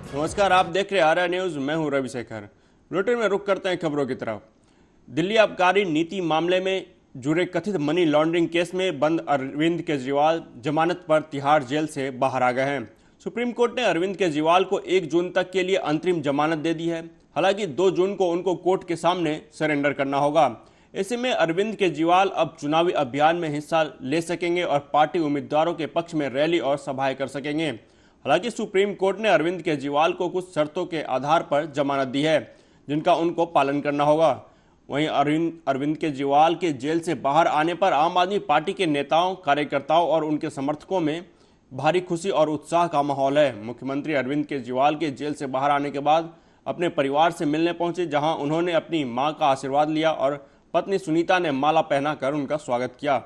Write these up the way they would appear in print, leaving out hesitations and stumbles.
नमस्कार, आप देख रहे आर्या न्यूज। मैं हूं रवि शेखर। बुलेटिन में रुक करते हैं खबरों की तरफ। दिल्ली आबकारी नीति मामले में जुड़े कथित मनी लॉन्ड्रिंग केस में बंद अरविंद केजरीवाल जमानत पर तिहाड़ जेल से बाहर आ गए हैं। सुप्रीम कोर्ट ने अरविंद केजरीवाल को 1 जून तक के लिए अंतरिम जमानत दे दी है। हालांकि 2 जून को उनको कोर्ट के सामने सरेंडर करना होगा। ऐसे में अरविंद केजरीवाल अब चुनावी अभियान में हिस्सा ले सकेंगे और पार्टी उम्मीदवारों के पक्ष में रैली और सभाएं कर सकेंगे। हालांकि सुप्रीम कोर्ट ने अरविंद केजरीवाल को कुछ शर्तों के आधार पर जमानत दी है, जिनका उनको पालन करना होगा। वहीं अरविंद केजरीवाल के जेल से बाहर आने पर आम आदमी पार्टी के नेताओं, कार्यकर्ताओं और उनके समर्थकों में भारी खुशी और उत्साह का माहौल है। मुख्यमंत्री अरविंद केजरीवाल के जेल से बाहर आने के बाद अपने परिवार से मिलने पहुंचे, जहां उन्होंने अपनी मां का आशीर्वाद लिया और पत्नी सुनीता ने माला पहनाकर उनका स्वागत किया।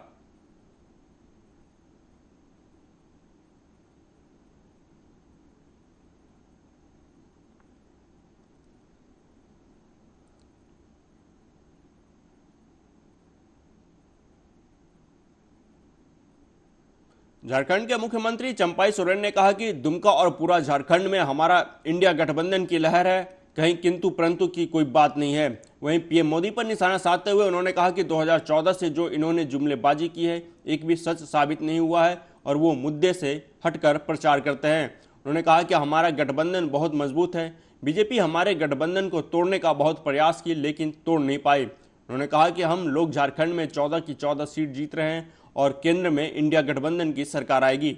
झारखंड के मुख्यमंत्री चंपाई सोरेन ने कहा कि दुमका और पूरा झारखंड में हमारा इंडिया गठबंधन की लहर है, कहीं किंतु परंतु की कोई बात नहीं है। वहीं पीएम मोदी पर निशाना साधते हुए उन्होंने कहा कि 2014 से जो इन्होंने जुमलेबाजी की है, एक भी सच साबित नहीं हुआ है और वो मुद्दे से हटकर प्रचार करते हैं। उन्होंने कहा कि हमारा गठबंधन बहुत मजबूत है। बीजेपी हमारे गठबंधन को तोड़ने का बहुत प्रयास की, लेकिन तोड़ नहीं पाई। उन्होंने कहा कि हम लोग झारखंड में 14 की 14 सीट जीत रहे हैं और केंद्र में इंडिया गठबंधन की सरकार आएगी।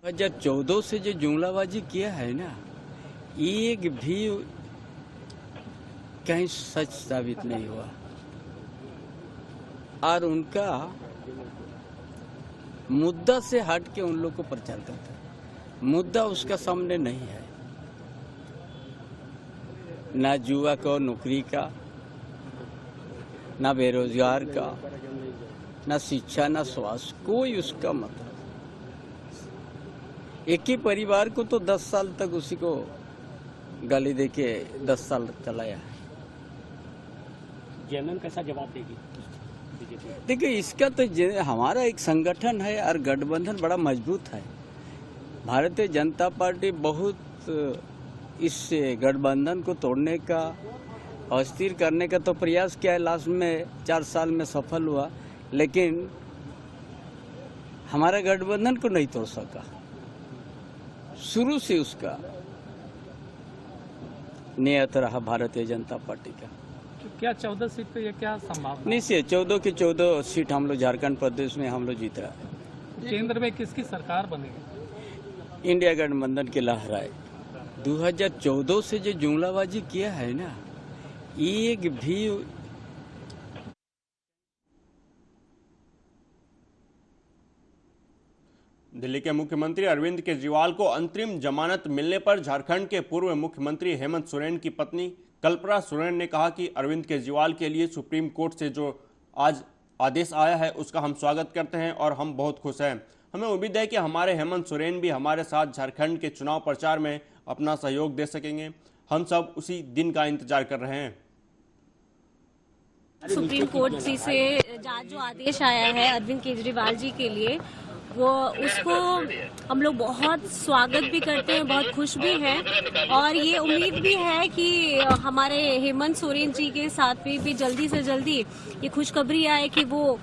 2014 से जो जुमलाबाजी किया है ना, एक भी कहीं सच साबित नहीं हुआ और उनका मुद्दा से हट के उन लोग को प्रचार करता है। मुद्दा उसका सामने नहीं है, ना युवा को नौकरी का, ना बेरोजगार का, ना शिक्षा, ना स्वास्थ्य, कोई उसका मतलब। एक ही परिवार को तो 10 साल तक उसी को गाली देके 10 साल चलाया है। जेएमएम कैसा जवाब देगी? देखिए, इसका तो हमारा एक संगठन है और गठबंधन बड़ा मजबूत है। भारतीय जनता पार्टी बहुत इस गठबंधन को तोड़ने का, अस्थिर करने का तो प्रयास किया है। लास्ट में 4 साल में सफल हुआ, लेकिन हमारा गठबंधन को नहीं तोड़ सका। शुरू से उसका नियत रहा भारतीय जनता पार्टी का। तो क्या 14 सीट पे ये क्या संभावना? निश्चय 14 की 14 सीट हम लोग झारखंड प्रदेश में हम लोग जीत रहा है। केंद्र में किसकी सरकार बनेगी? इंडिया गठबंधन की लहर आए। 2014 से जो जुमलाबाजी किया है ना, एक भी दिल्ली के मुख्यमंत्री अरविंद केजरीवाल को अंतरिम जमानत मिलने पर झारखंड के पूर्व मुख्यमंत्री हेमंत सोरेन की पत्नी कल्पना सोरेन ने कहा कि अरविंद केजरीवाल के लिए सुप्रीम कोर्ट से जो आज आदेश आया है उसका हम स्वागत करते हैं और हम बहुत खुश हैं। हमें उम्मीद है कि हमारे हेमंत सोरेन भी हमारे साथ झारखंड के चुनाव प्रचार में अपना सहयोग दे सकेंगे। हम सब उसी दिन का इंतजार कर रहे हैं। सुप्रीम कोर्ट से जो आदेश आया है अरविंद केजरीवाल जी के लिए, वो उसको हम लोग बहुत स्वागत भी करते हैं, बहुत खुश भी हैं और ये उम्मीद भी है कि हमारे हेमंत सोरेन जी के साथ भी जल्दी से जल्दी ये खुशखबरी आए कि वो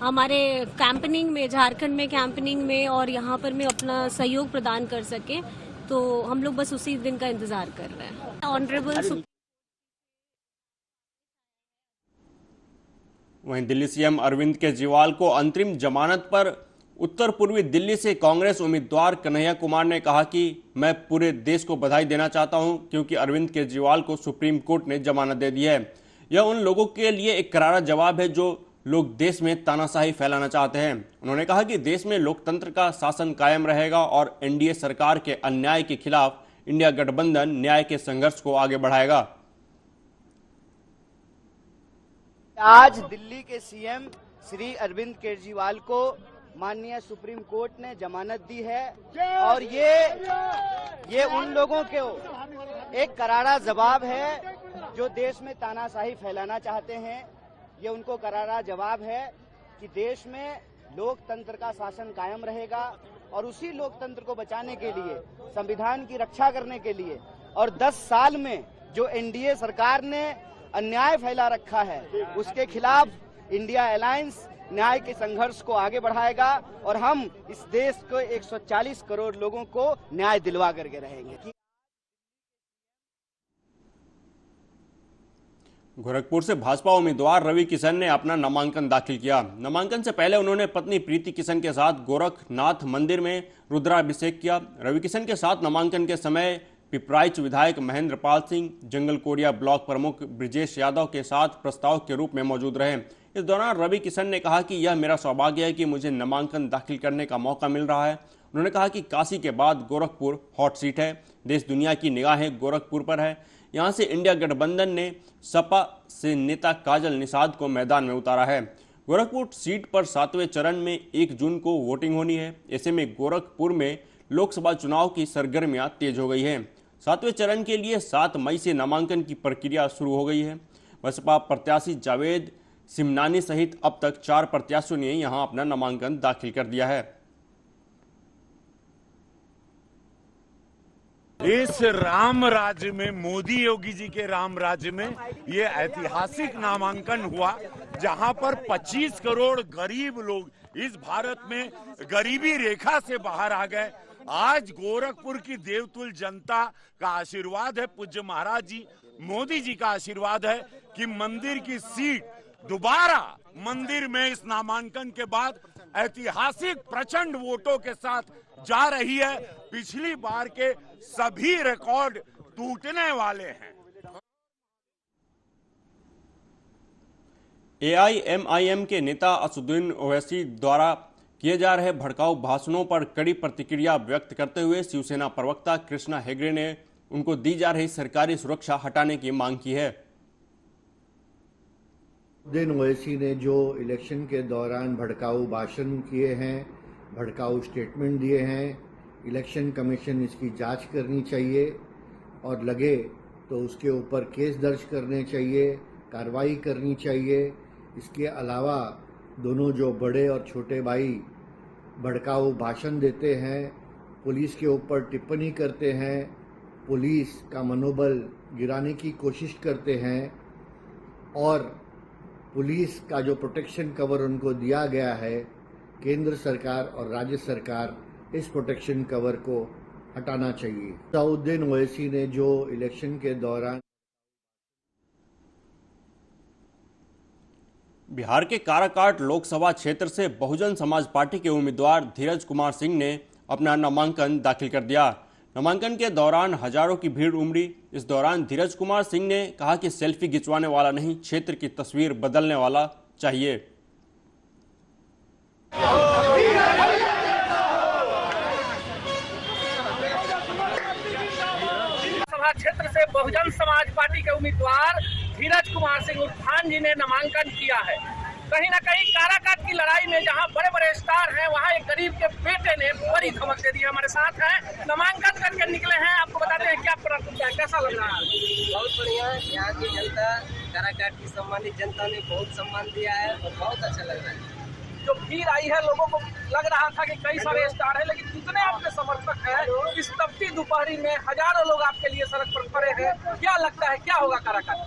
हमारे कैंपेनिंग में, झारखंड में कैंपेनिंग में और यहाँ पर में अपना सहयोग प्रदान कर सके। तो हम लोग बस उसी दिन का इंतजार कर रहे हैं। ऑनरेबल वहीं दिल्ली सीएम अरविंद केजरीवाल को अंतरिम जमानत पर उत्तर पूर्वी दिल्ली से कांग्रेस उम्मीदवार कन्हैया कुमार ने कहा कि मैं पूरे देश को बधाई देना चाहता हूं, क्योंकि अरविंद केजरीवाल को सुप्रीम कोर्ट ने जमानत दे दी है। यह उन लोगों के लिए एक करारा जवाब है जो लोग देश में तानाशाही फैलाना चाहते हैं। उन्होंने कहा कि देश में लोकतंत्र का शासन कायम रहेगा और एनडीए सरकार के अन्याय के खिलाफ इंडिया गठबंधन न्याय के संघर्ष को आगे बढ़ाएगा। आज दिल्ली के सीएम श्री अरविंद केजरीवाल को माननीय सुप्रीम कोर्ट ने जमानत दी है और ये उन लोगों को एक करारा जवाब है जो देश में तानाशाही फैलाना चाहते हैं। ये उनको करारा जवाब है कि देश में लोकतंत्र का शासन कायम रहेगा और उसी लोकतंत्र को बचाने के लिए, संविधान की रक्षा करने के लिए और 10 साल में जो एनडीए सरकार ने अन्याय फैला रखा है उसके खिलाफ इंडिया अलायंस न्याय के संघर्ष को आगे बढ़ाएगा और हम इस देश को 140 करोड़ लोगों को न्याय दिलवा करके रहेंगे। गोरखपुर से भाजपा उम्मीदवार रवि किशन ने अपना नामांकन दाखिल किया। नामांकन से पहले उन्होंने पत्नी प्रीति किशन के साथ गोरखनाथ मंदिर में रुद्राभिषेक किया। रवि किशन के साथ नामांकन के समय पिपराइच विधायक महेंद्र पाल सिंह, जंगल कोरिया ब्लॉक प्रमुख ब्रिजेश यादव के साथ प्रस्ताव के रूप में मौजूद रहे। इस दौरान रवि किशन ने कहा कि यह मेरा सौभाग्य है कि मुझे नामांकन दाखिल करने का मौका मिल रहा है। उन्होंने कहा कि काशी के बाद गोरखपुर हॉट सीट है, देश दुनिया की निगाहें गोरखपुर पर है। यहां से इंडिया गठबंधन ने सपा से नेता काजल निषाद को मैदान में उतारा है। गोरखपुर सीट पर 7वें चरण में 1 जून को वोटिंग होनी है। ऐसे में गोरखपुर में लोकसभा चुनाव की सरगर्मियां तेज हो गई हैं। 7वें चरण के लिए 7 मई से नामांकन की प्रक्रिया शुरू हो गई है। बसपा प्रत्याशी जावेद सिमनानी सहित अब तक 4 प्रत्याशियों ने यहां अपना नामांकन दाखिल कर दिया है। इस राम राज्य में, मोदी योगी जी के राम राज्य में ये ऐतिहासिक नामांकन हुआ जहां पर 25 करोड़ गरीब लोग इस भारत में गरीबी रेखा से बाहर आ गए। आज गोरखपुर की देवतुल्य जनता का आशीर्वाद है, पूज्य महाराज जी मोदी जी का आशीर्वाद है कि मंदिर की सीट दोबारा मंदिर में इस नामांकन के बाद ऐतिहासिक प्रचंड वोटों के साथ जा रही है। पिछली बार के सभी रिकॉर्ड टूटने वाले हैं। एआईएमआईएम के नेता असदुद्दीन ओवैसी द्वारा किए जा रहे भड़काऊ भाषणों पर कड़ी प्रतिक्रिया व्यक्त करते हुए शिवसेना प्रवक्ता कृष्णा हेगड़े ने उनको दी जा रही सरकारी सुरक्षा हटाने की मांग की है। असदुद्दीन ओवैसी ने जो इलेक्शन के दौरान भड़काऊ भाषण किए हैं, भड़काऊ स्टेटमेंट दिए हैं, इलेक्शन कमीशन इसकी जांच करनी चाहिए और लगे तो उसके ऊपर केस दर्ज करने चाहिए, कार्रवाई करनी चाहिए। इसके अलावा दोनों जो बड़े और छोटे भाई भड़काऊ भाषण देते हैं, पुलिस के ऊपर टिप्पणी करते हैं, पुलिस का मनोबल गिराने की कोशिश करते हैं और पुलिस का जो प्रोटेक्शन कवर उनको दिया गया है, केंद्र सरकार और राज्य सरकार इस प्रोटेक्शन कवर को हटाना चाहिए। असदुद्दीन ओवैसी ने जो इलेक्शन के दौरान बिहार के काराकाट लोकसभा क्षेत्र से बहुजन समाज पार्टी के उम्मीदवार धीरज कुमार सिंह ने अपना नामांकन दाखिल कर दिया। नामांकन के दौरान हजारों की भीड़ उमड़ी। इस दौरान धीरज कुमार सिंह ने कहा कि सेल्फी खिंचवाने वाला नहीं, क्षेत्र की तस्वीर बदलने वाला चाहिए। लोकसभा क्षेत्र से बहुजन समाज पार्टी के उम्मीदवार धीरज कुमार सिंह उर्फ खान जी ने नामांकन किया है। कहीं ना कहीं काराकाट की लड़ाई में जहां बड़े बड़े स्टार हैं, वहां एक गरीब के बेटे ने बड़ी धमक दे दी। हमारे साथ हैं, नामांकन करके निकले हैं। आपको बताते हैं क्या प्रतिक्रिया है, कैसा लग रहा है? बहुत बढ़िया। यहाँ की जनता, काराकाट की सम्मानित जनता ने बहुत सम्मान दिया है और बहुत अच्छा लग रहा है। जो भीड़ आई है, लोगों को लग रहा था कि कई सारे स्टार हैं, लेकिन कितने आपके समर्थक हैं? इस तपती दोपहरी में हजारों लोग आपके लिए सड़क पर खड़े हैं। क्या लगता है क्या होगा काराकाट?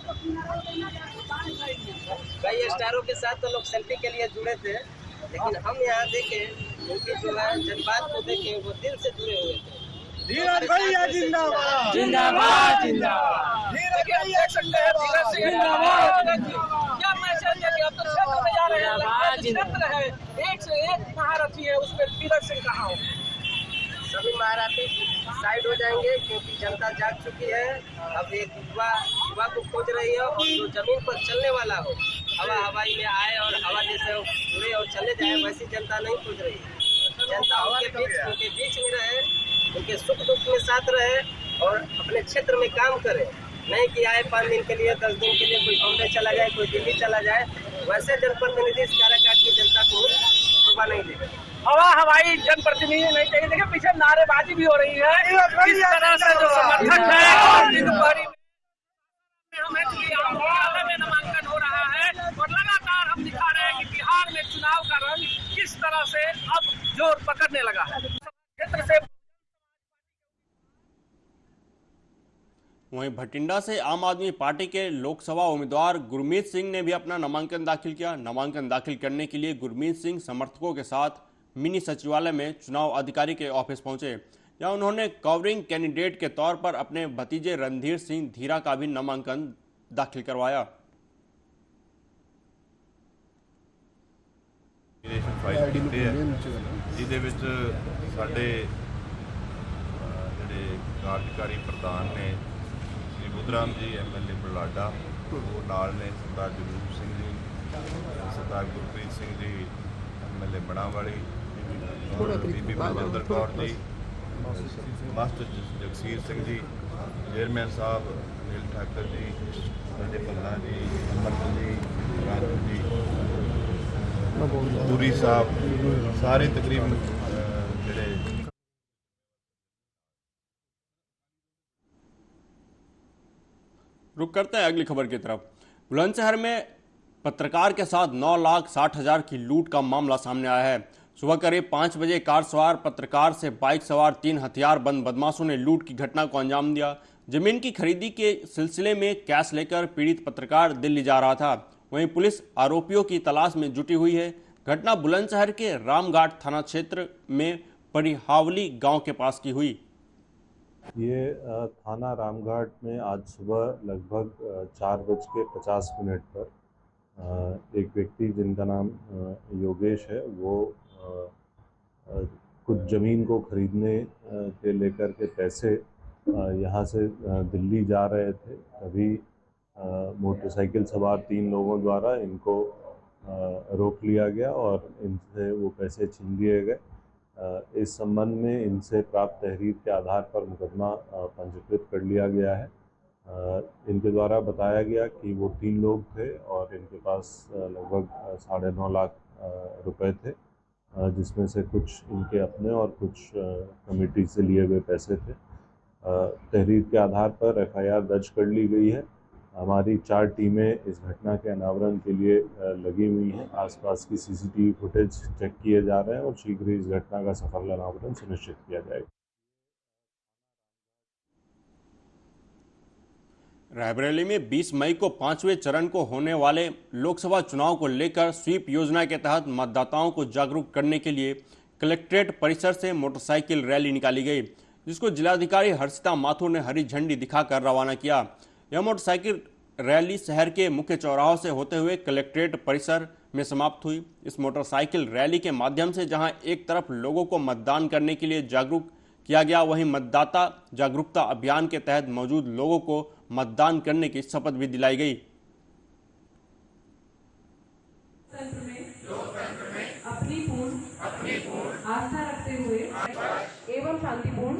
कई स्टारों के साथ तो लोग सेल्फी के लिए जुड़े थे, लेकिन हम यहाँ देखे उनकी जो है जज्बात को देखे, वो दिल से जुड़े हुए थे। धीरज भैया जिंदाबाद, जिंदाबाद, जिंदाबाद। धीरज भैया जिंदाबाद। क्या मैसेज है कि अब तो क्षेत्र में जा रहे हैं, क्षेत्र है, एक से एक महारथी है, उसमें धीरज सिंह कहाँ हो? सभी महाराथी साइड हो जाएंगे क्योंकि जनता जाग चुकी है। अब एक युवा को खोज रही है और जो जमीन पर चलने वाला हो, हवाई में आए और हवा जैसे उड़े और चले जाए, वैसी जनता नहीं खोज रही है। जनता उनके बीच में रहे, उनके सुख दुख में साथ रहे और अपने क्षेत्र में काम करे। नहीं कि आए 5 दिन के लिए, 10 दिन के लिए कोई बॉम्बे चला जाए, कोई दिल्ली चला जाए। वैसे जनप्रतिनिधि काराकाट की जनता को शोभा नहीं देगा। हवाई जनप्रतिनिधि नहीं चाहिए। देखिए पीछे नारेबाजी भी हो रही है। इस तरह से जो समर्थक है, में नामांकन हो रहा है और लगातार हम दिखा रहे हैं कि बिहार में चुनाव का रंग किस तरह से अब जोर पकड़ने लगा है। क्षेत्र से वहीं भटिंडा से आम आदमी पार्टी के लोकसभा उम्मीदवार गुरमीत सिंह ने भी अपना नामांकन दाखिल किया। नामांकन दाखिल करने के लिए गुरमीत सिंह समर्थकों के साथ मिनी सचिवालय में चुनाव अधिकारी के ऑफिस पहुंचे, जहां उन्होंने कवरिंग कैंडिडेट के तौर पर अपने भतीजे रणधीर सिंह धीरा का भी नामांकन दाखिल करवाया। ਜਿਹਦੇ ਵਿੱਚ ਸਾਡੇ ਜਿਹੜੇ ਕਾਰਜਕਾਰੀ ਪ੍ਰਧਾਨ ਨੇ ਸ੍ਰੀ ਬੁੱਧਰਾਮ ਜੀ MLA ਬੁਢਲਾਡਾ, ਉਹ ਨਾਲ ਨੇ ਸਰਦਾਰ ਜਗਰੂਪ ਸਿੰਘ ਜੀ, ਸਰਦਾਰ ਗੁਰਪ੍ਰੀਤ ਸਿੰਘ ਜੀ MLA ਬਣਾਵਾਲੀ, ਬੀਬੀ ਬਲਜਿੰਦਰ ਕੌਰ ਜੀ, ਮਾਸਟਰ ਜਗਸੀਰ ਸਿੰਘ ਜੀ, ਚੇਅਰਮੈਨ ਸਾਹਿਬ ਨੀਲ ਠਾਕਰ ਜੀ, ਸਾਡੇ ਭੱਲਾ ਜੀ, ਅਮਰਤ जी, ਰਾਜੂ जी, पूरी साहब, सारे तकरीबन ਜਿਹੜੇ रुक करते हैं अगली खबर की तरफ। बुलंदशहर में पत्रकार के साथ 9,60,000 की लूट का मामला सामने आया है। सुबह करीब 5 बजे कार सवार पत्रकार से बाइक सवार 3 हथियारबंद बदमाशों ने लूट की घटना को अंजाम दिया। जमीन की खरीदी के सिलसिले में कैश लेकर पीड़ित पत्रकार दिल्ली जा रहा था। वहीं पुलिस आरोपियों की तलाश में जुटी हुई है। घटना बुलंदशहर के रामघाट थाना क्षेत्र में परिहावली गांव के पास की हुई। ये थाना रामघाट में आज सुबह लगभग 4:50 पर एक व्यक्ति जिनका नाम योगेश है, वो कुछ ज़मीन को खरीदने के लेकर के पैसे यहाँ से दिल्ली जा रहे थे। तभी मोटरसाइकिल सवार 3 लोगों द्वारा इनको रोक लिया गया और इनसे वो पैसे छीन लिए गए। इस संबंध में इनसे प्राप्त तहरीर के आधार पर मुकदमा पंजीकृत कर लिया गया है। इनके द्वारा बताया गया कि वो 3 लोग थे और इनके पास लगभग 9.5 लाख रुपए थे, जिसमें से कुछ इनके अपने और कुछ कमेटी से लिए हुए पैसे थे। तहरीर के आधार पर FIR दर्ज कर ली गई है। हमारी 4 टीमें इस घटना के अनावरण के लिए लगी हुई हैं। आसपास की CCTV फुटेज चेक किए जा रहे हैं और शीघ्र ही इस घटना का सफल अनावरण सुनिश्चित किया जाएगा। रायबरेली में 20 मई को 5वें चरण को होने वाले लोकसभा चुनाव को लेकर स्वीप योजना के तहत मतदाताओं को जागरूक करने के लिए कलेक्ट्रेट परिसर से मोटरसाइकिल रैली निकाली गई, जिसको जिलाधिकारी हर्षिता माथुर ने हरी झंडी दिखाकर रवाना किया। यह मोटरसाइकिल रैली शहर के मुख्य चौराहों से होते हुए कलेक्ट्रेट परिसर में समाप्त हुई। इस मोटरसाइकिल रैली के माध्यम से जहां एक तरफ लोगों को मतदान करने के लिए जागरूक किया गया, वहीं मतदाता जागरूकता अभियान के तहत मौजूद लोगों को मतदान करने की शपथ भी दिलाई गई। अपनी पूर्ण आस्था रखते हुए एवं शांतिपूर्ण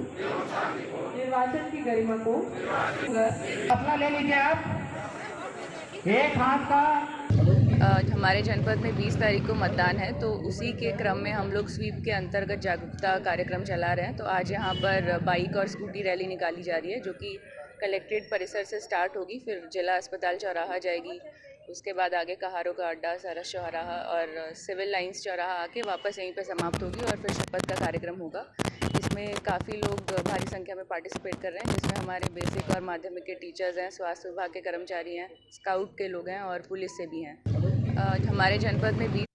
निर्वाचन की गरिमा को अपना ले लीजिए आप एक हाथ का। हमारे जनपद में 20 तारीख को मतदान है, तो उसी के क्रम में हम लोग स्वीप के अंतर्गत जागरूकता कार्यक्रम चला रहे हैं। तो आज यहाँ पर बाइक और स्कूटी रैली निकाली जा रही है, जो कि कलेक्ट्रेट परिसर से स्टार्ट होगी, फिर जिला अस्पताल चौराहा जाएगी, उसके बाद आगे कहारों का अड्डा, सरस चौराहा और सिविल लाइंस चौराहा आके वापस यहीं पे समाप्त होगी और फिर शपथ का कार्यक्रम होगा। इसमें काफ़ी लोग भारी संख्या में पार्टिसिपेट कर रहे हैं, जिसमें हमारे बेसिक और माध्यमिक के टीचर्स हैं, स्वास्थ्य विभाग के कर्मचारी हैं, स्काउट के लोग हैं और पुलिस से भी हैं। हमारे जनपद में 20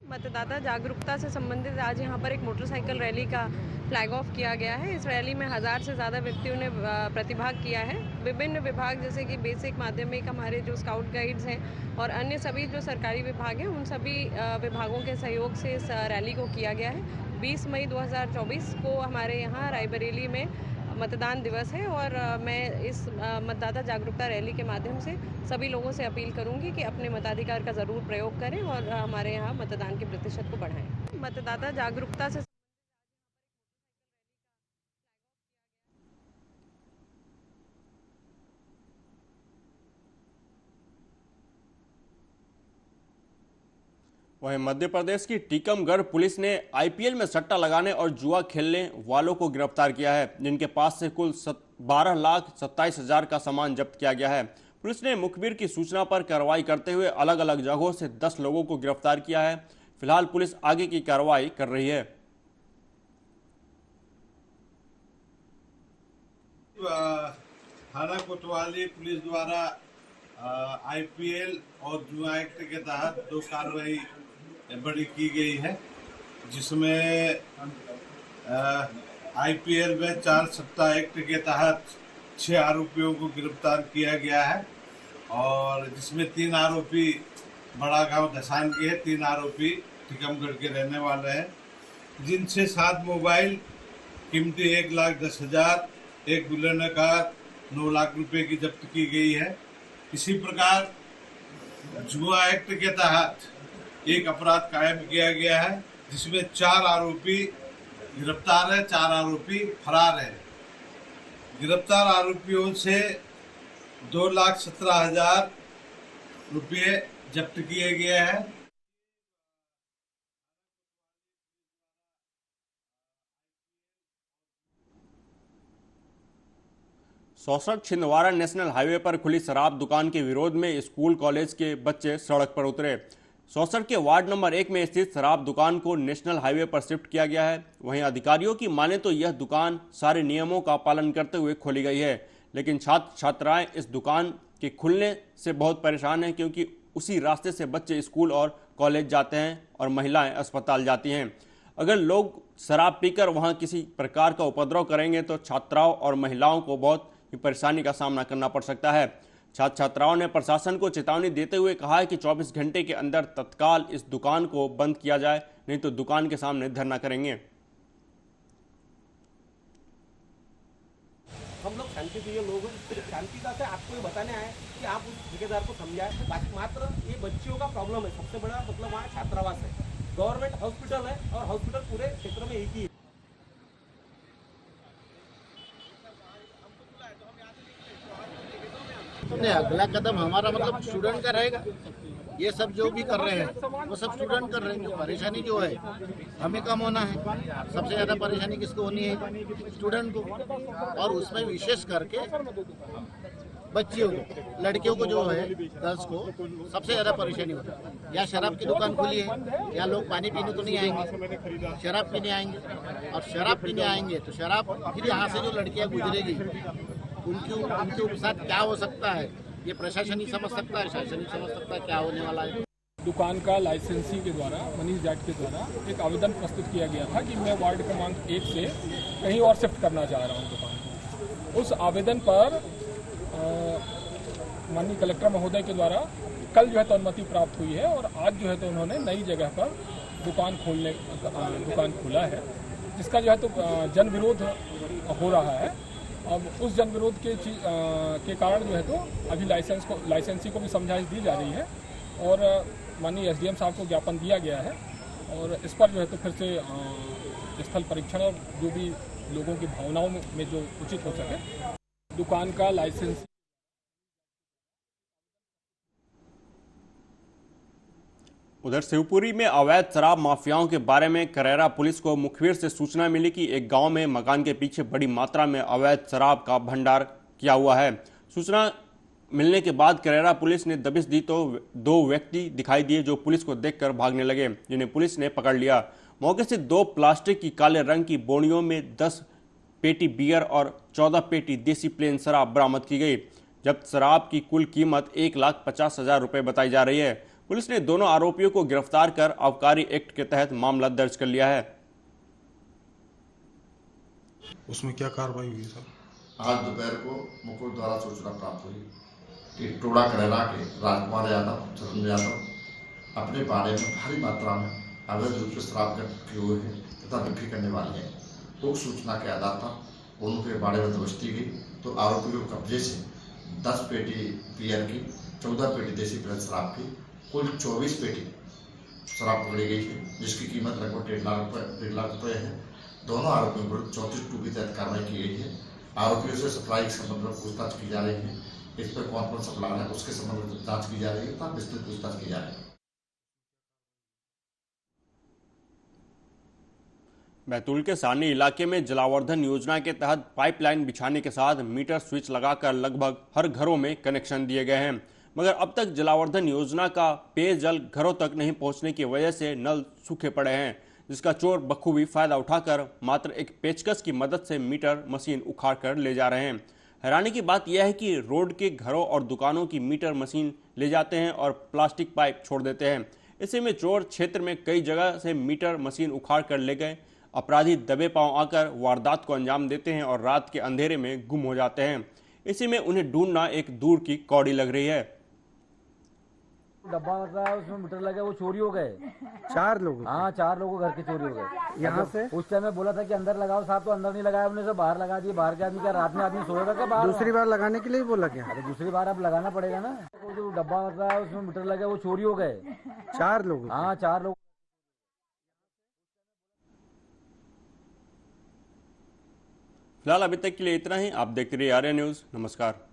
मतदाता जागरूकता से संबंधित आज यहाँ पर एक मोटरसाइकिल रैली का फ्लैग ऑफ किया गया है। इस रैली में 1000 से ज़्यादा व्यक्तियों ने प्रतिभाग किया है। विभिन्न विभाग जैसे कि बेसिक, माध्यमिक, हमारे जो स्काउट गाइड्स हैं और अन्य सभी जो सरकारी विभाग हैं, उन सभी विभागों के सहयोग से इस रैली को किया गया है। 20 मई 2024 को हमारे यहाँ रायबरेली में मतदान दिवस है और मैं इस मतदाता जागरूकता रैली के माध्यम से सभी लोगों से अपील करूंगी कि अपने मताधिकार का ज़रूर प्रयोग करें और हमारे यहाँ मतदान के प्रतिशत को बढ़ाएं। मतदाता जागरूकता से वहीं मध्य प्रदेश की टीकमगढ़ पुलिस ने आईपीएल में सट्टा लगाने और जुआ खेलने वालों को गिरफ्तार किया है, जिनके पास से कुल 12,27,000 का सामान जब्त किया गया है। पुलिस ने मुखबिर की सूचना पर कार्रवाई करते हुए अलग अलग जगहों से 10 लोगों को गिरफ्तार किया है। फिलहाल पुलिस आगे की कार्रवाई कर रही है। थाना कोतवाली पुलिस द्वारा आईपीएल और जुआ एक्ट के तहत 2 कार्रवाई बड़ी की गई है, जिसमें आईपीएल में 4 सट्टा एक्ट के तहत 6 आरोपियों को गिरफ्तार किया गया है और जिसमें 3 आरोपी बड़ा गांव धसान के हैं, 3 आरोपी टीकमगढ़ के रहने वाले हैं, जिनसे 7 मोबाइल कीमती 1,10,000, एक बुलेनो कार 9 लाख रुपए की जब्त की गई है। इसी प्रकार जुआ एक्ट के तहत एक अपराध कायम किया गया है, जिसमें 4 आरोपी गिरफ्तार है, 4 आरोपी फरार है। गिरफ्तार आरोपियों से 2,17,000 रुपये जब्त किए गए हैं। सौसठ छिंदवाड़ा नेशनल हाईवे पर खुली शराब दुकान के विरोध में स्कूल कॉलेज के बच्चे सड़क पर उतरे। सौसठ के वार्ड नंबर 1 में स्थित शराब दुकान को नेशनल हाईवे पर शिफ्ट किया गया है। वहीं अधिकारियों की माने तो यह दुकान सारे नियमों का पालन करते हुए खोली गई है, लेकिन छात्र छात्राएं इस दुकान के खुलने से बहुत परेशान हैं, क्योंकि उसी रास्ते से बच्चे स्कूल और कॉलेज जाते हैं और महिलाएं अस्पताल जाती हैं। अगर लोग शराब पीकर वहां किसी प्रकार का उपद्रव करेंगे तो छात्राओं और महिलाओं को बहुत परेशानी का सामना करना पड़ सकता है। छात्र छात्राओं ने प्रशासन को चेतावनी देते हुए कहा है कि 24 घंटे के अंदर तत्काल इस दुकान को बंद किया जाए, नहीं तो दुकान के सामने धरना करेंगे। हम लोग शांतिप्रिय लोग हैं, शांतिता से आपको ये बताने आए कि आप उस ठेकेदार को समझाएं। मात्र ये बच्चियों का प्रॉब्लम है, सबसे बड़ा मतलब वहाँ छात्रावास है, गवर्नमेंट हॉस्पिटल है और हॉस्पिटल पूरे क्षेत्र में एक ही है। अगला कदम हमारा मतलब स्टूडेंट का रहेगा। ये सब जो भी कर रहे हैं वो सब स्टूडेंट कर रहे हैं। परेशानी जो है हमें कम होना है। सबसे ज़्यादा परेशानी किसको होनी है? स्टूडेंट को, और उसमें विशेष करके बच्चियों को, लड़कियों को जो है, गर्ल्स को सबसे ज़्यादा परेशानी होती है। या शराब की दुकान खुली है, या लोग पानी पीने तो नहीं आएंगे, शराब पीने आएंगे, और शराब पीने आएंगे तो शराब फिर यहाँ से जो लड़कियाँ गुजरेगी उनके साथ क्या हो सकता है, ये प्रशासन ही समझ सकता है, शासन ही समझ सकता है क्या होने वाला है। दुकान का लाइसेंसी के द्वारा, मनीष जाट के द्वारा एक आवेदन प्रस्तुत किया गया था कि मैं वार्ड क्रमांक 1 से कहीं और शिफ्ट करना चाह रहा हूँ दुकान को। उस आवेदन पर माननीय कलेक्टर महोदय के द्वारा कल जो है तो अनुमति प्राप्त हुई है और आज जो है तो उन्होंने नई जगह पर दुकान खोला है, जिसका जो है तो जन विरोध हो रहा है। अब उस जन विरोध के कारण जो है तो अभी लाइसेंसी को भी समझाइश दी जा रही है और माननीय एसडीएम साहब को ज्ञापन दिया गया है और इस पर जो है तो फिर से स्थल परीक्षण और जो भी लोगों की भावनाओं में जो उचित हो सके दुकान का लाइसेंस। उधर शिवपुरी में अवैध शराब माफियाओं के बारे में करेरा पुलिस को मुखबिर से सूचना मिली कि एक गांव में मकान के पीछे बड़ी मात्रा में अवैध शराब का भंडार किया हुआ है। सूचना मिलने के बाद करेरा पुलिस ने दबिश दी तो 2 व्यक्ति दिखाई दिए जो पुलिस को देखकर भागने लगे, जिन्हें पुलिस ने पकड़ लिया। मौके से 2 प्लास्टिक की काले रंग की बोनियों में 10 पेटी बियर और 14 पेटी देसी प्लेन शराब बरामद की गई। जब्त शराब की कुल कीमत 1,50,000 रुपये बताई जा रही है। पुलिस ने दोनों आरोपियों को गिरफ्तार कर आबकारी एक्ट के तहत मामला दर्ज कर लिया है। उसमें क्या कार्रवाई हुई सर? आज दोपहर को मुकुल द्वारा सूचना प्राप्त हुई कि टोड़ा करेरा के राजकुमार यादव, चरण यादव अपने बाड़े में भारी मात्रा में अवैध रूप से शराब किए हुए हैं तथा बिक्री करने वाले हैं। उक्त सूचना के आधार पर उनके बाड़े में दबिश गई तो आरोपियों के कब्जे से 10 पेटी बियर की, 14 पेटी देसी प्लेन शराब की, कुल 24 पेटी शराब पकड़ी गई है, जिसकी कीमत लगभग 1.5 लाख रुपये है। दोनों आरोपियों पर 34(2) के तहत कार्रवाई की गई है। आरोपियों से सप्लाई के संबंध में पूछताछ की जा रही है। इस पर कौन कौन सप्लाई है उसके संबंध में जांच की जा रही है तथा विस्तृत पूछताछ की जा रही है। बैतूल के सानी इलाके में जलावर्धन योजना के तहत पाइपलाइन बिछाने के साथ मीटर स्विच लगाकर लगभग हर घरों में कनेक्शन दिए गए हैं, मगर अब तक जलावर्धन योजना का पेयजल घरों तक नहीं पहुंचने की वजह से नल सूखे पड़े हैं, जिसका चोर बखूबी फायदा उठाकर मात्र एक पेचकस की मदद से मीटर मशीन उखाड़ कर ले जा रहे हैं। हैरानी की बात यह है कि रोड के घरों और दुकानों की मीटर मशीन ले जाते हैं और प्लास्टिक पाइप छोड़ देते हैं। ऐसे में चोर क्षेत्र में कई जगह से मीटर मशीन उखाड़ कर ले गए। अपराधी दबे पांव आकर वारदात को अंजाम देते हैं और रात के अंधेरे में गुम हो जाते हैं। इसी में उन्हें ढूंढना एक दूर की कौड़ी लग रही है। डब्बा लगा है, उसमें मीटर लगे, वो चोरी हो गए। 4 लोग? हाँ, 4 लोगों घर के चोरी हो गए। यहाँ से उस टाइम में बोला था कि अंदर लगाओ साहब, तो अंदर नहीं लगाया, हमने सब बाहर लगा दिए। बाहर के आदमी क्या रात में आदमी सोएगा क्या बाहर? दूसरी बार लगाने के लिए बोला क्या? अरे दूसरी बार अब लगाना पड़ेगा ना। वो जो डब्बा लगा है, उसमें मीटर लगे, वो चोरी हो गए। 4 लोग? हाँ, 4 लोग। फिलहाल अभी तक के लिए इतना ही। आप देखते रहिए आर्या न्यूज। नमस्कार।